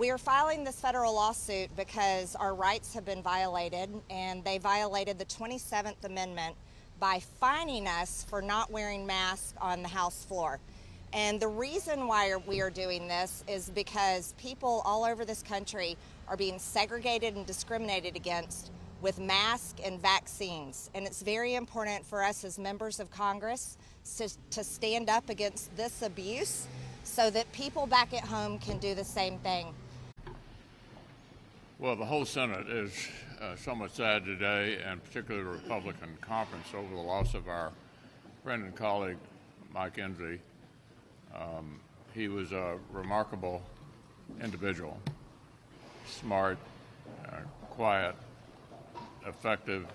We are filing this federal lawsuit because our rights have been violated, and they violated the 27th Amendment by fining us for not wearing masks on the House floor. And the reason why we are doing this is because people all over this country are being segregated and discriminated against with masks and vaccines. And it's very important for us as members of Congress to stand up against this abuse so that people back at home can do the same thing. Well, the whole Senate is somewhat sad today, and particularly the Republican conference, over the loss of our friend and colleague, Mike Enzi. He was a remarkable individual, smart, quiet, effective,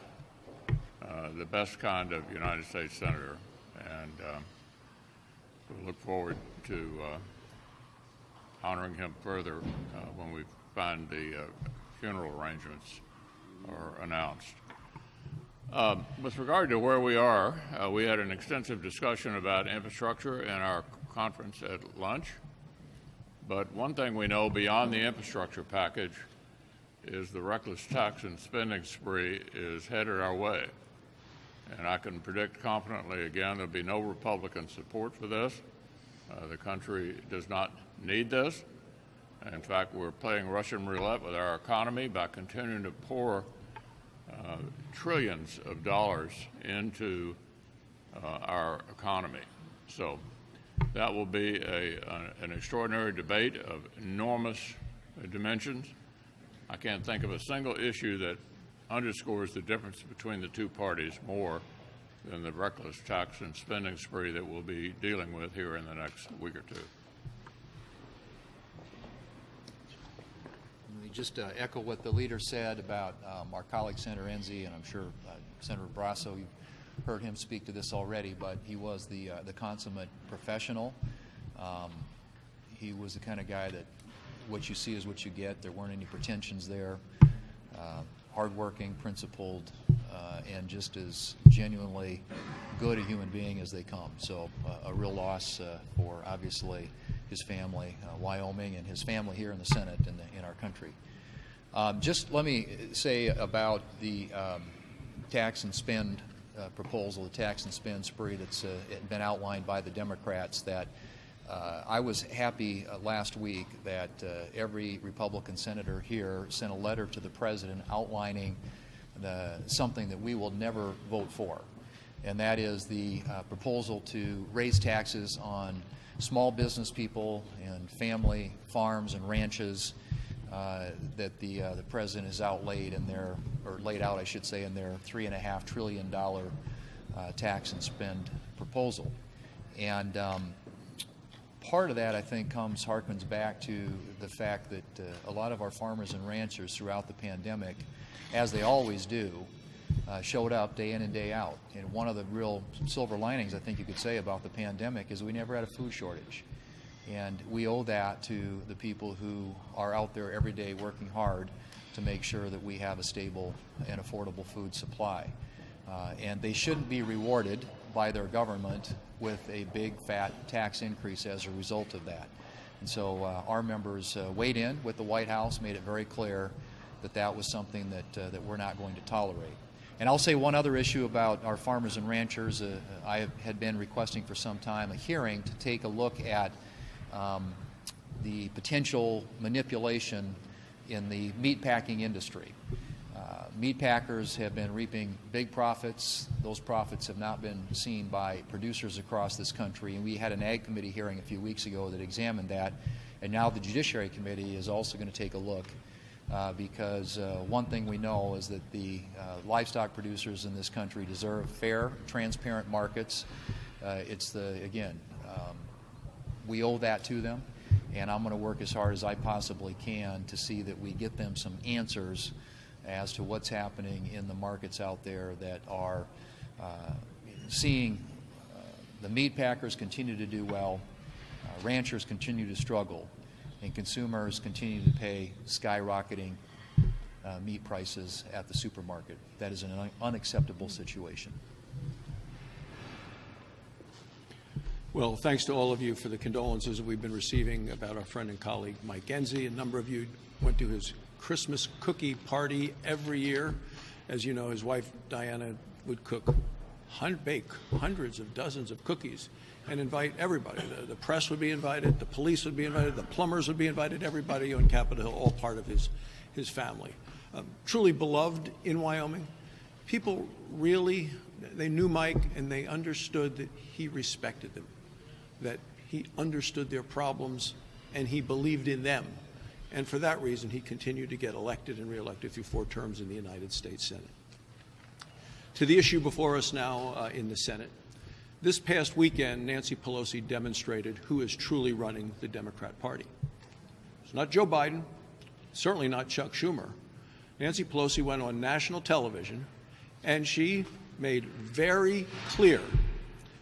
the best kind of United States senator, and we look forward to honoring him further when we find the funeral arrangements are announced. With regard to where we are, we had an extensive discussion about infrastructure in our conference at lunch, but one thing we know beyond the infrastructure package is the reckless tax and spending spree is headed our way. And I can predict confidently again there'll be no Republican support for this. The country does not need this. In fact, we're playing Russian roulette with our economy by continuing to pour trillions of dollars into our economy. So that will be an extraordinary debate of enormous dimensions. I can't think of a single issue that underscores the difference between the two parties more than the reckless tax and spending spree that we'll be dealing with here in the next week or two. Let me just echo what the leader said about our colleague Senator Enzi, and I'm sure Senator Barrasso, you've heard him speak to this already, but he was the consummate professional. He was the kind of guy that what you see is what you get. There weren't any pretensions there. Hardworking, principled, and just as genuinely good a human being as they come. So a real loss for obviously his family, Wyoming, and his family here in the Senate and in our country. Just let me say about the tax and spend proposal, the tax and spend spree that's been outlined by the Democrats, that I was happy last week that every Republican senator here sent a letter to the president outlining something that we will never vote for, and that is the proposal to raise taxes on small business people and family farms and ranches that the president has outlaid in their, or laid out, I should say, in their $3.5 trillion tax and spend proposal. And part of that, I think, harkens back to the fact that a lot of our farmers and ranchers throughout the pandemic, as they always do, showed up day in and day out. And one of the real silver linings, I think you could say, about the pandemic is we never had a food shortage. And we owe that to the people who are out there every day working hard to make sure that we have a stable and affordable food supply. And they shouldn't be rewarded by their government with a big fat tax increase as a result of that. And so our members weighed in with the White House, made it very clear that that was something that we're not going to tolerate. And I'll say one other issue about our farmers and ranchers. I had been requesting for some time a hearing to take a look at the potential manipulation in the meatpacking industry. Meat packers have been reaping big profits. Those profits have not been seen by producers across this country. And we had an Ag Committee hearing a few weeks ago that examined that. And now the Judiciary Committee is also going to take a look because one thing we know is that the livestock producers in this country deserve fair, transparent markets. We owe that to them. And I'm going to work as hard as I possibly can to see that we get them some answers as to what's happening in the markets out there that are seeing the meat packers continue to do well, ranchers continue to struggle, and consumers continue to pay skyrocketing meat prices at the supermarket. That is an unacceptable situation. Well, thanks to all of you for the condolences that we've been receiving about our friend and colleague Mike Enzi. A number of you went to his Christmas cookie party every year. As you know, his wife Diana would bake hundreds of dozens of cookies and invite everybody. The press would be invited, the police would be invited, the plumbers would be invited, everybody on Capitol Hill, all part of his family. Truly beloved in Wyoming. People really, they knew Mike and they understood that he respected them, that he understood their problems and he believed in them. And for that reason, he continued to get elected and reelected through 4 terms in the United States Senate. To the issue before us now in the Senate. This past weekend, Nancy Pelosi demonstrated who is truly running the Democrat Party. It's not Joe Biden, certainly not Chuck Schumer. Nancy Pelosi went on national television and she made very clear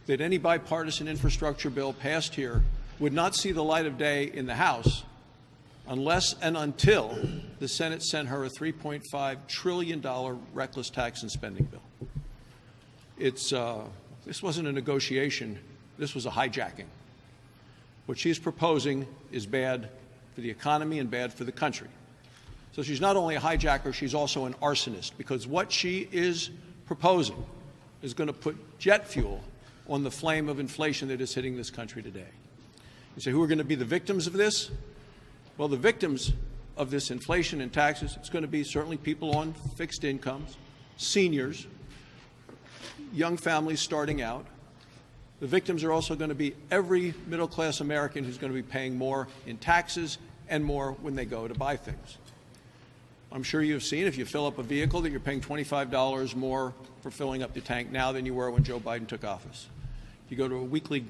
that any bipartisan infrastructure bill passed here would not see the light of day in the House unless and until the Senate sent her a $3.5 trillion reckless tax and spending bill. This wasn't a negotiation. This was a hijacking. What she's proposing is bad for the economy and bad for the country. So she's not only a hijacker, she's also an arsonist, because what she is proposing is going to put jet fuel on the flame of inflation that is hitting this country today. You say, who are going to be the victims of this? Well, the victims of this inflation and taxes, it's going to be certainly people on fixed incomes, seniors, young families starting out. The victims are also going to be every middle-class American who's going to be paying more in taxes and more when they go to buy things. I'm sure you've seen, if you fill up a vehicle, that you're paying $25 more for filling up the tank now than you were when Joe Biden took office. If you go to a weekly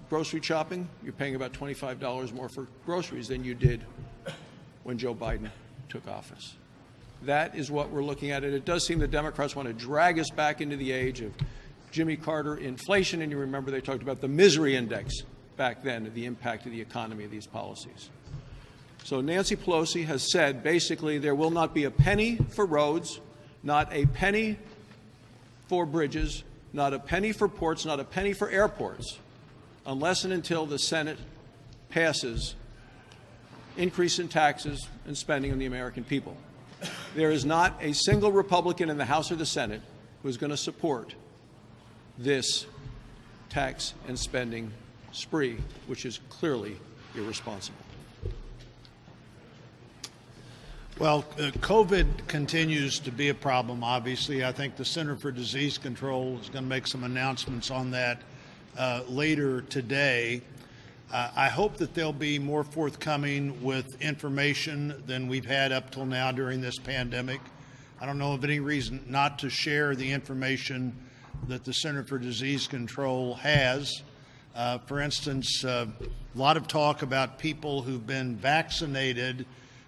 grocery shopping, you're paying about $25 more for groceries than you did when Joe Biden took office. That is what we're looking at. And it does seem the Democrats want to drag us back into the age of Jimmy Carter inflation. And you remember they talked about the misery index back then, the impact of the economy of these policies. So Nancy Pelosi has said basically there will not be a penny for roads, not a penny for bridges, not a penny for ports, not a penny for airports, unless and until the Senate passes increase in taxes and spending on the American people. There is not a single Republican in the House or the Senate who is going to support this tax and spending spree, which is clearly irresponsible. Well, COVID continues to be a problem, obviously. I think the Center for Disease Control is going to make some announcements on that later today. I hope that they'll be more forthcoming with information than we've had up till now during this pandemic. I don't know of any reason not to share the information that the Center for Disease Control has. For instance, a lot of talk about people who've been vaccinated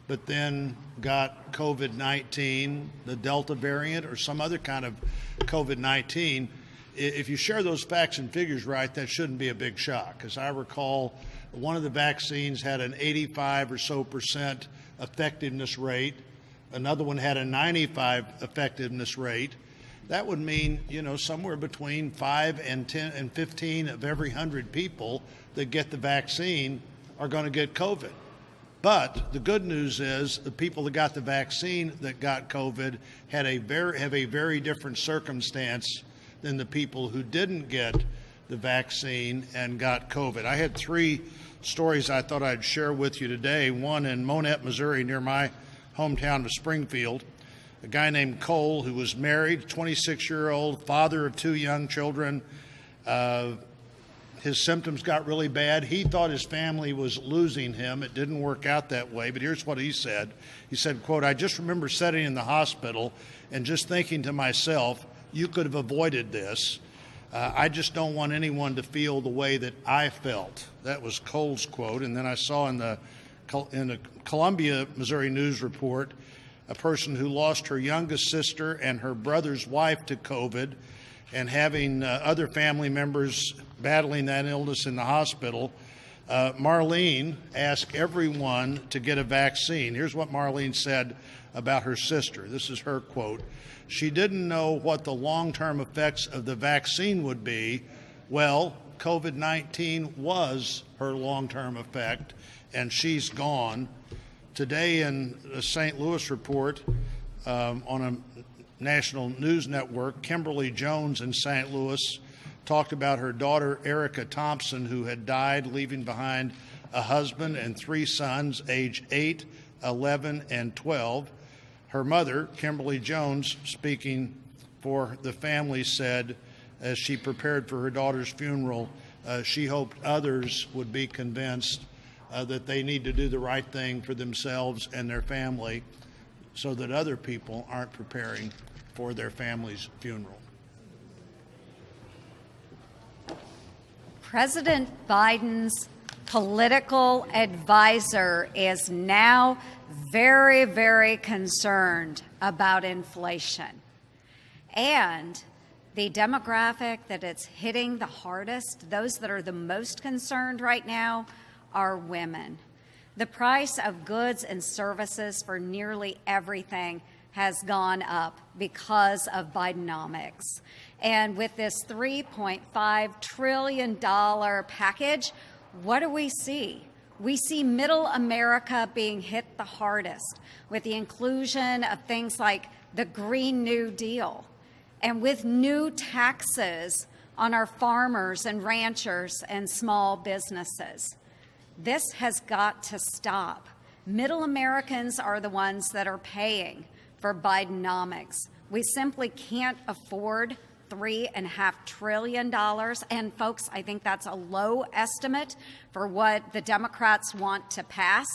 but then got COVID-19, the Delta variant, or some other kind of COVID-19. If you share those facts and figures right, that shouldn't be a big shock. As I recall, one of the vaccines had an 85% or so effectiveness rate. Another one had a 95% effectiveness rate. That would mean, somewhere between 5 and 10 and 15 of every 100 people that get the vaccine are going to get COVID. But the good news is the people that got the vaccine that got COVID have a very different circumstance than the people who didn't get the vaccine and got COVID. I had 3 stories I thought I'd share with you today. One in Monette, Missouri, near my hometown of Springfield. A guy named Cole, who was married, 26-year-old, father of 2 young children. His symptoms got really bad. He thought his family was losing him. It didn't work out that way, but here's what he said. He said, quote, "I just remember sitting in the hospital and just thinking to myself, you could have avoided this. I just don't want anyone to feel the way that I felt." That was Cole's quote. And then I saw in the Columbia, Missouri News report, a person who lost her youngest sister and her brother's wife to COVID, and having other family members battling that illness in the hospital. Marlene asked everyone to get a vaccine. Here's what Marlene said about her sister. This is her quote. "She didn't know what the long-term effects of the vaccine would be. Well, COVID-19 was her long-term effect, and she's gone. Today in the St. Louis report on a national news network, Kimberly Jones in St. Louis talked about her daughter, Erica Thompson, who had died, leaving behind a husband and 3 sons, age 8, 11, and 12. Her mother, Kimberly Jones, speaking for the family, said, as she prepared for her daughter's funeral, she hoped others would be convinced that they need to do the right thing for themselves and their family so that other people aren't preparing for their family's funeral. President Biden's political advisor is now very, very concerned about inflation. And the demographic that it's hitting the hardest, those that are the most concerned right now, are women. The price of goods and services for nearly everything has gone up because of Bidenomics. And with this $3.5 trillion package, what do we see? We see middle America being hit the hardest with the inclusion of things like the Green New Deal and with new taxes on our farmers and ranchers and small businesses. This has got to stop. Middle Americans are the ones that are paying for Bidenomics. We simply can't afford $3.5 trillion. And folks, I think that's a low estimate for what the Democrats want to pass.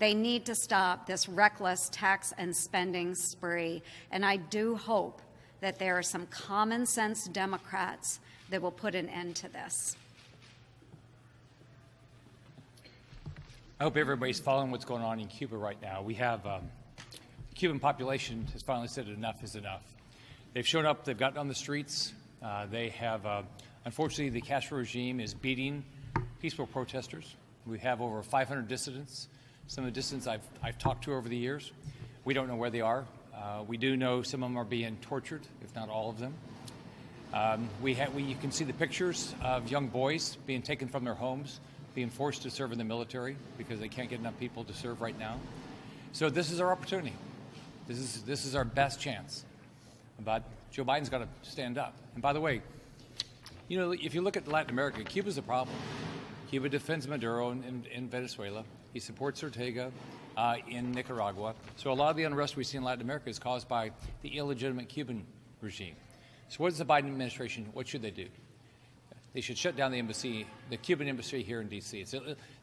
They need to stop this reckless tax and spending spree. And I do hope that there are some common sense Democrats that will put an end to this. I hope everybody's following what's going on in Cuba right now. We have the Cuban population has finally said enough is enough. They've shown up. They've gotten on the streets. They have, unfortunately, the Castro regime is beating peaceful protesters. We have over 500 dissidents. Some of the dissidents I've talked to over the years. We don't know where they are. We do know some of them are being tortured, if not all of them. You can see the pictures of young boys being taken from their homes, being forced to serve in the military because they can't get enough people to serve right now. So this is our opportunity. This is our best chance. But Joe Biden's got to stand up. And by the way, you know, if you look at Latin America, Cuba's a problem. Cuba defends Maduro in Venezuela. He supports Ortega in Nicaragua. So a lot of the unrest we see in Latin America is caused by the illegitimate Cuban regime. So what is the Biden administration, what should they do? They should shut down the embassy, the Cuban embassy here in D.C.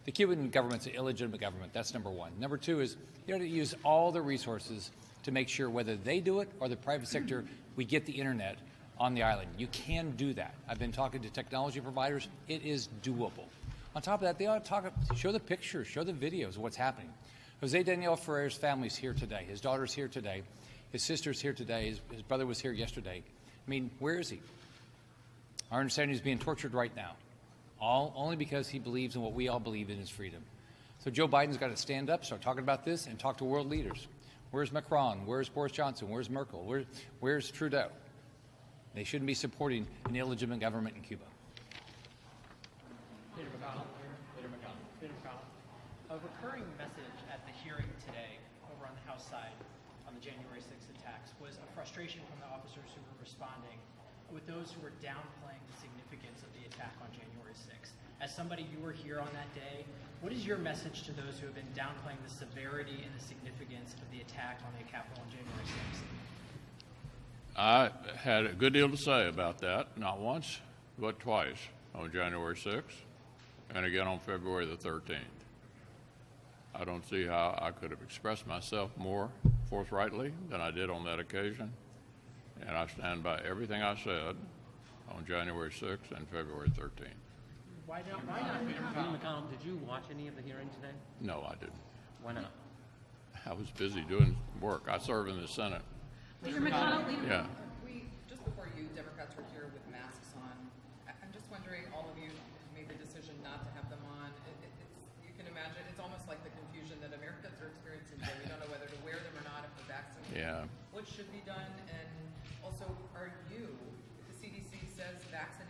The Cuban government's an illegitimate government. That's number one. Number two is you have to use all the resources to make sure whether they do it or the private sector, we get the internet on the island. You can do that. I've been talking to technology providers. It is doable. On top of that, they ought to show the pictures, show the videos of what's happening. Jose Daniel Ferrer's family's here today. His daughter's here today. His sister's here today. His brother was here yesterday. I mean, where is he? Our understanding is being tortured right now, only because he believes in what we all believe in is freedom. So Joe Biden's got to stand up, start talking about this, and talk to world leaders. Where's Macron? Where's Boris Johnson? Where's Merkel? Where's Trudeau? They shouldn't be supporting an illegitimate government in Cuba. Peter McConnell. A recurring message at the hearing today over on the House side on the January 6th attacks was a frustration from the officers who were responding with those who were downplaying the significance of the attack on January 6th. As somebody, you were here on that day. What is your message to those who have been downplaying the severity and the significance of the attack on the Capitol on January 6th? I had a good deal to say about that, not once, but twice, on January 6th and again on February the 13th. I don't see how I could have expressed myself more forthrightly than I did on that occasion, and I stand by everything I said on January 6th and February 13th. Why not? Peter McConnell, did you watch any of the hearing today? No, I didn't. Why not? I was busy doing work. I serve in the Senate. Leader McConnell, Yeah. just before you Democrats were here with masks on, I'm just wondering, all of you made the decision not to have them on. You can imagine, it's almost like the confusion that Americans are experiencing today. We don't know whether to wear them or not if we're vaccinated. Yeah. What should be done? And also, are you, the CDC says vaccinated